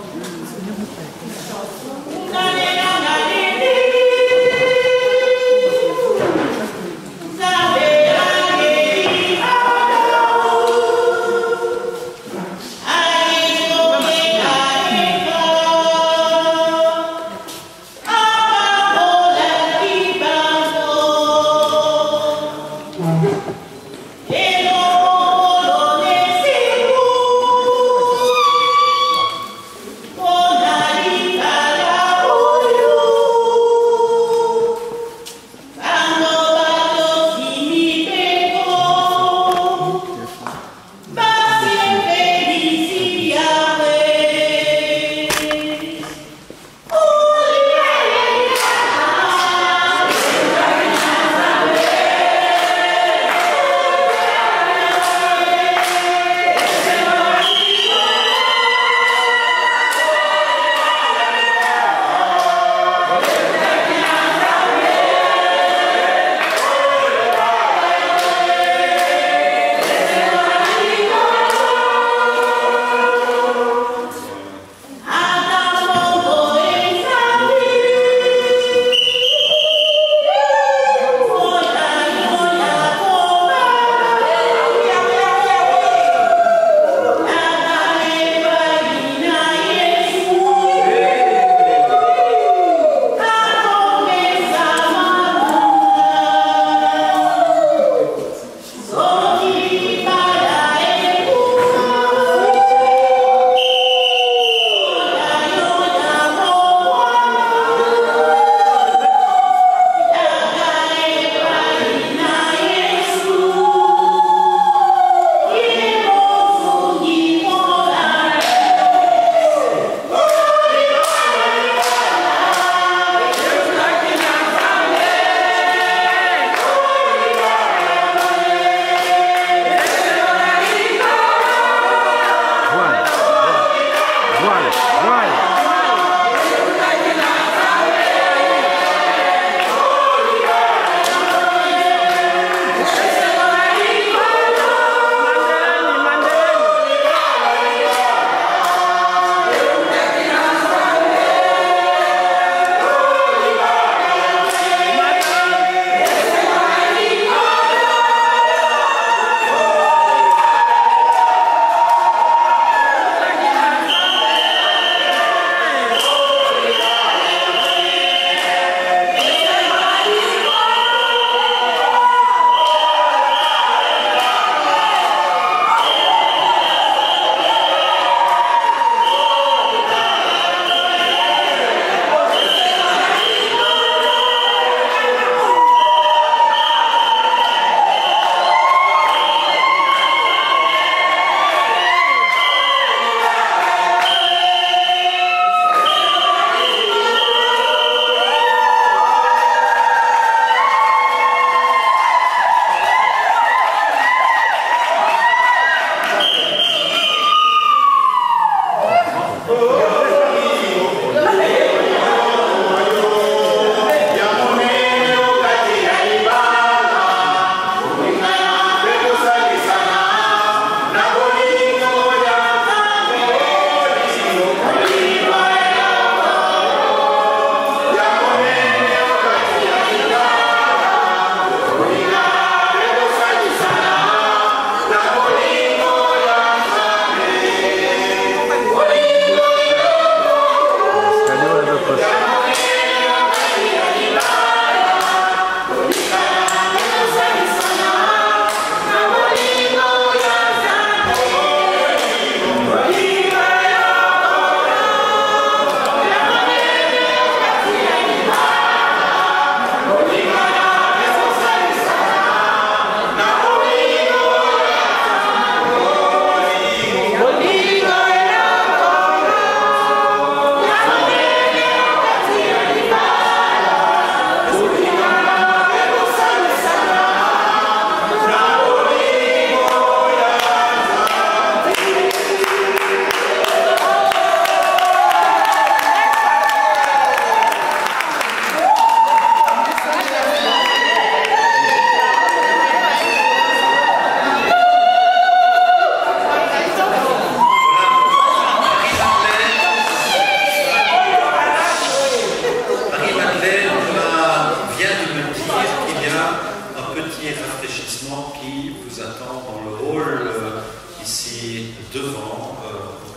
devant,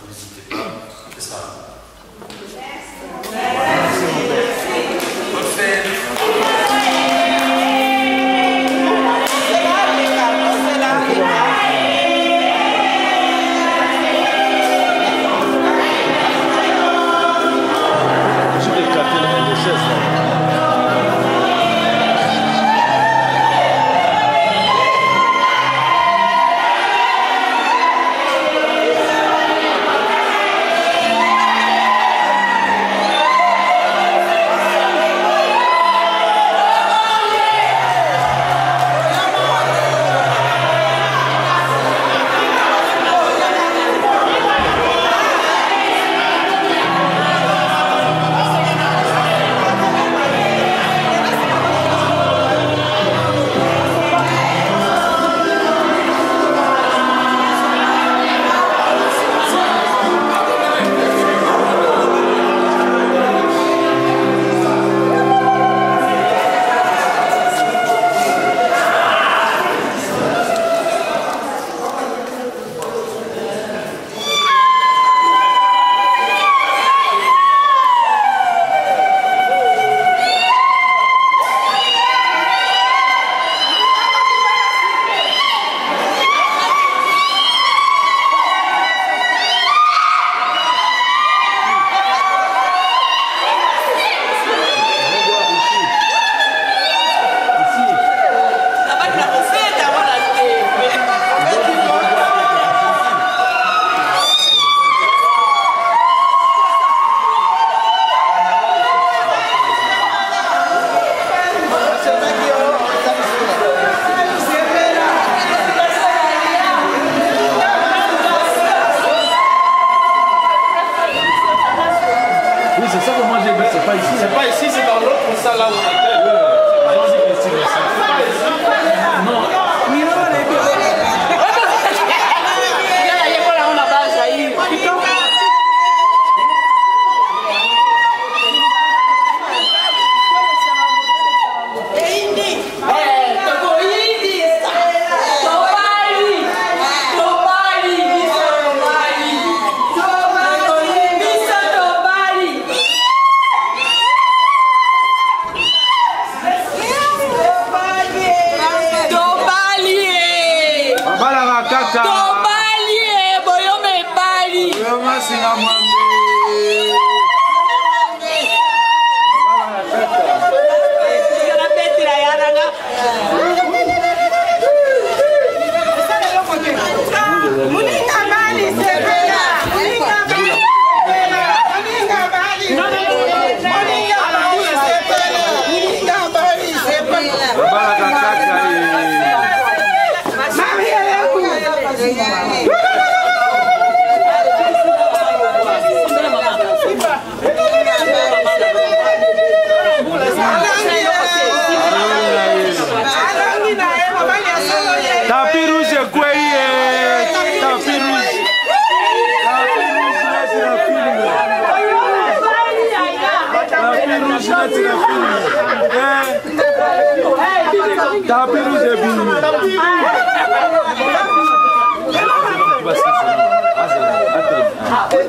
n'hésitez pas. C'est ça. Bonne fête.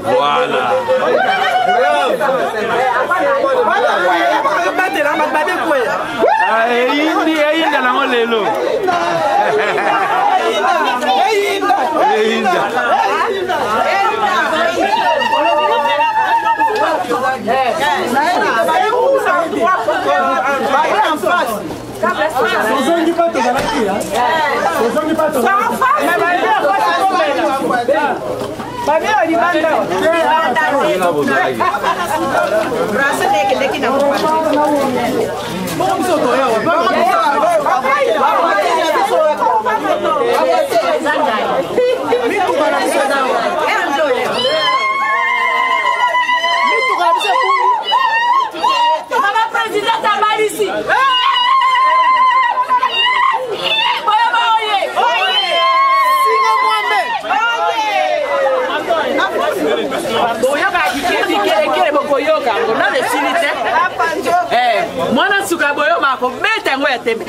Voilà. Mwana suka boyo mako beta ngoya tembe.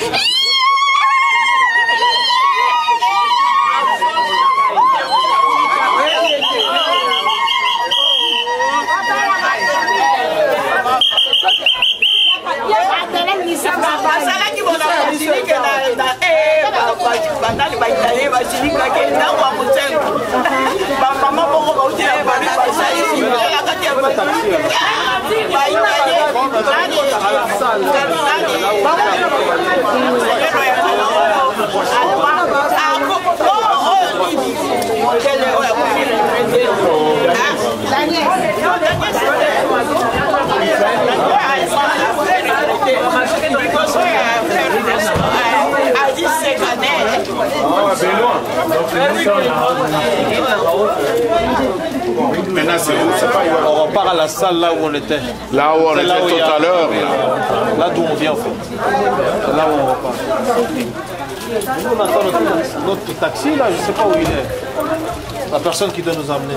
Maintenant, c'est où? On repart à la salle là où on était. Là où on était tout à l'heure. Là d'où on vient en fait. C'est là où on repart. Nous, on attend notre taxi là, je ne sais pas où il est. La personne qui doit nous amener.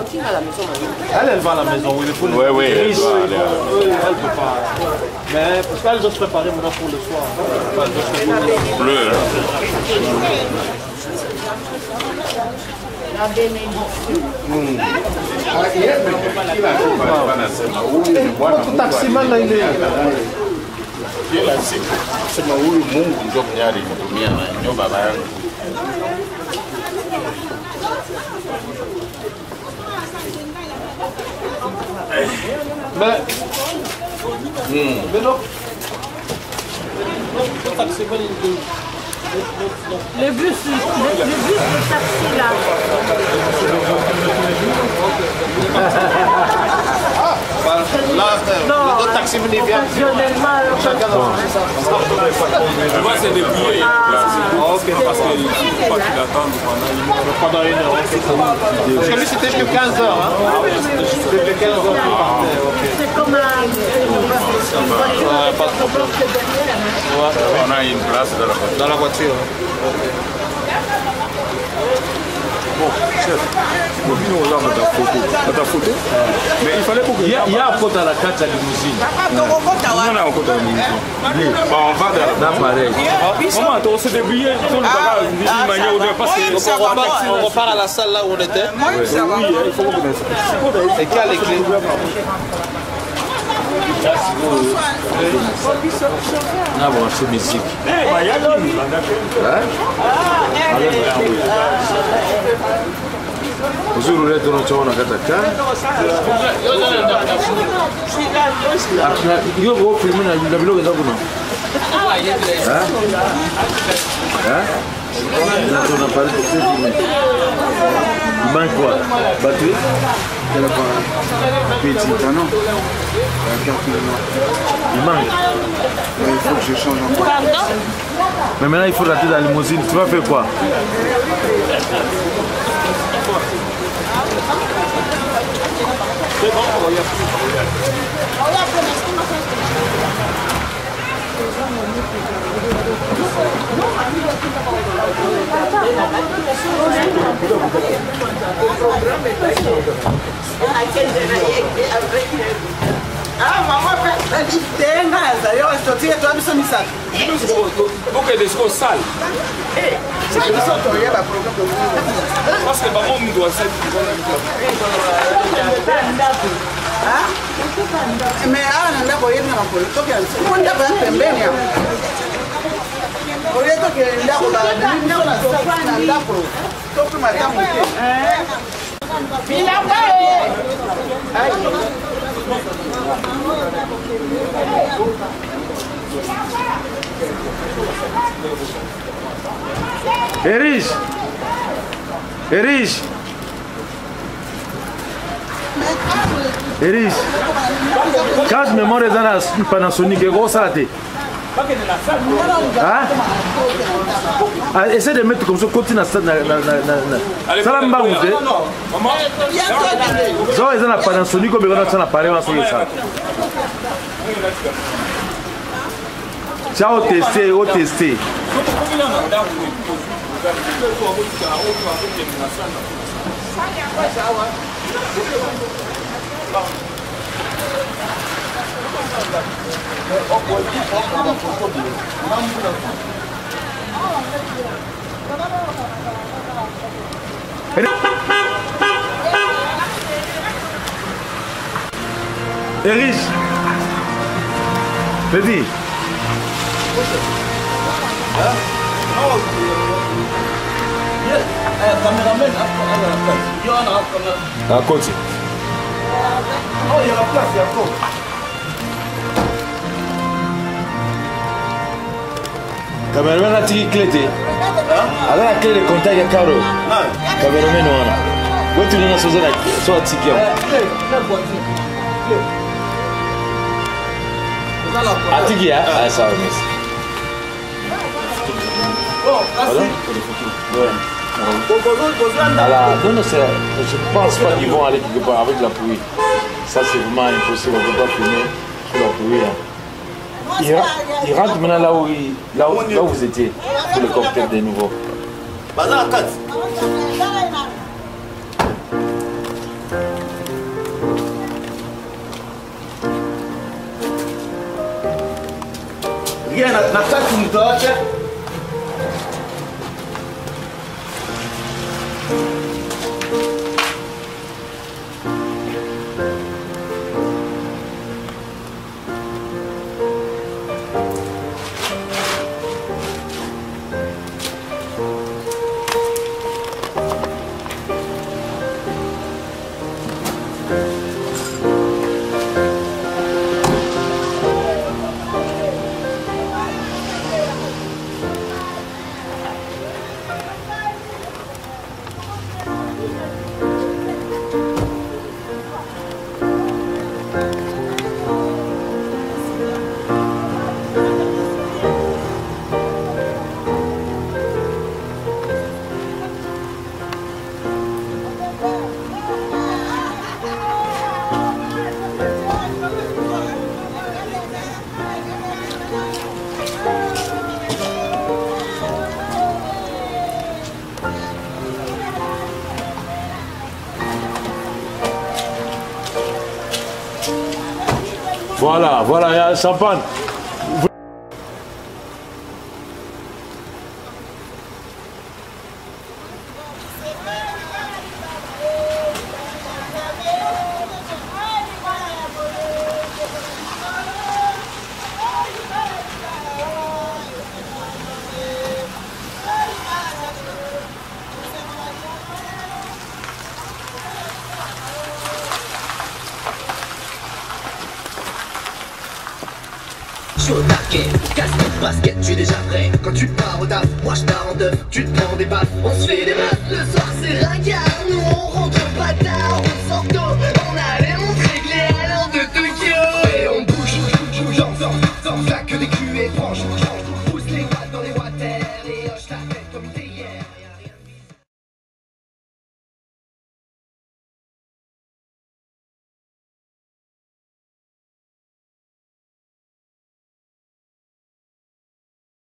Elle va à la maison, oui. Oui, elle doit aller. Elle peut pas. Mais parce qu'elle doit se préparer maintenant pour le soir. Bleu. La bénédiction. Notre taximan là, il est. Sema huyu Mungu ndio mwenye alinitumia na ndio baba yangu. Mais non. Notre taximan il est. Le bus de taxi là. Là, le taxi vient. Occasionnellement, chacun dans Moi, c'est des billets. Ok, Parce qu'il ne faut pas qu'il attende pendant une heure. Parce que lui, c'était que 15 heures. Hein? C'était que 15 heures qu'il partait. c'est comme un. Pas de problème. On a une place dans la voiture. Bon, chef, on vient aux armes de ta photo. Mais il fallait pour que. Il y a un code à la carte de limousine. On a un code à la limousine. Bon, on va dans pareil. Comment on s'est débrouillé sur le bagage d'une manière ou d'une autre? On repart à la salle là où on était. Oui, il faut qu'on connaisse. Et qui a les clés? On a branché musique. Uzuri wetu unachoona katika hiyo kwa filmu na vile vile kuna là on a parlé de ce film. Il manque quoi? Batterie? Téléphone. Petit canon. Il manque. Il faut que je change encore. Mais maintenant il faut rater la limousine. Tu vas faire quoi? C'est bon, Ah, maman, porque desceu sal. Parce que maman me doit ser. mais ah, nanda koyenda na politoki akonda ba pembeni ya oyeto ke ndako la ndako na sofa na ndako topi matamu ke bilamba Erige. Erige. Erige. Cache mémoire dans la Panasonic et gros ça. Ah, essaie de mettre comme ça, continue à ça. Salam Baoudé. Zo est dans la Panasonic comme on a ça l'appareil en ça. Ciao testé, au testé. Erige. Petit. À côté. Oh, il y a la place, il y a tout. Cameraman a tigi clé te. Ala la clé de contact ya Caro. Cameraman wana. Wetu nina soze na so atiki yao. Atiki ya? Ah, sawa merci. Alors, non, je pense pas qu'ils vont aller quelque part avec la pluie. Ça, c'est vraiment impossible. On ne peut pas filmer sur la pluie. Ils rentrent maintenant là où vous étiez, pour le cocktail de nouveau. Rien, na kati mtoache. Voilà, il y a un champagne. Chaud target, casquette, basket, je suis déjà prêt. Quand tu pars au taf, moi je pars en teuf. Tu te prends des baffes, on se fait des baffes. Le soir c'est ringard, nous on rentre pas tard.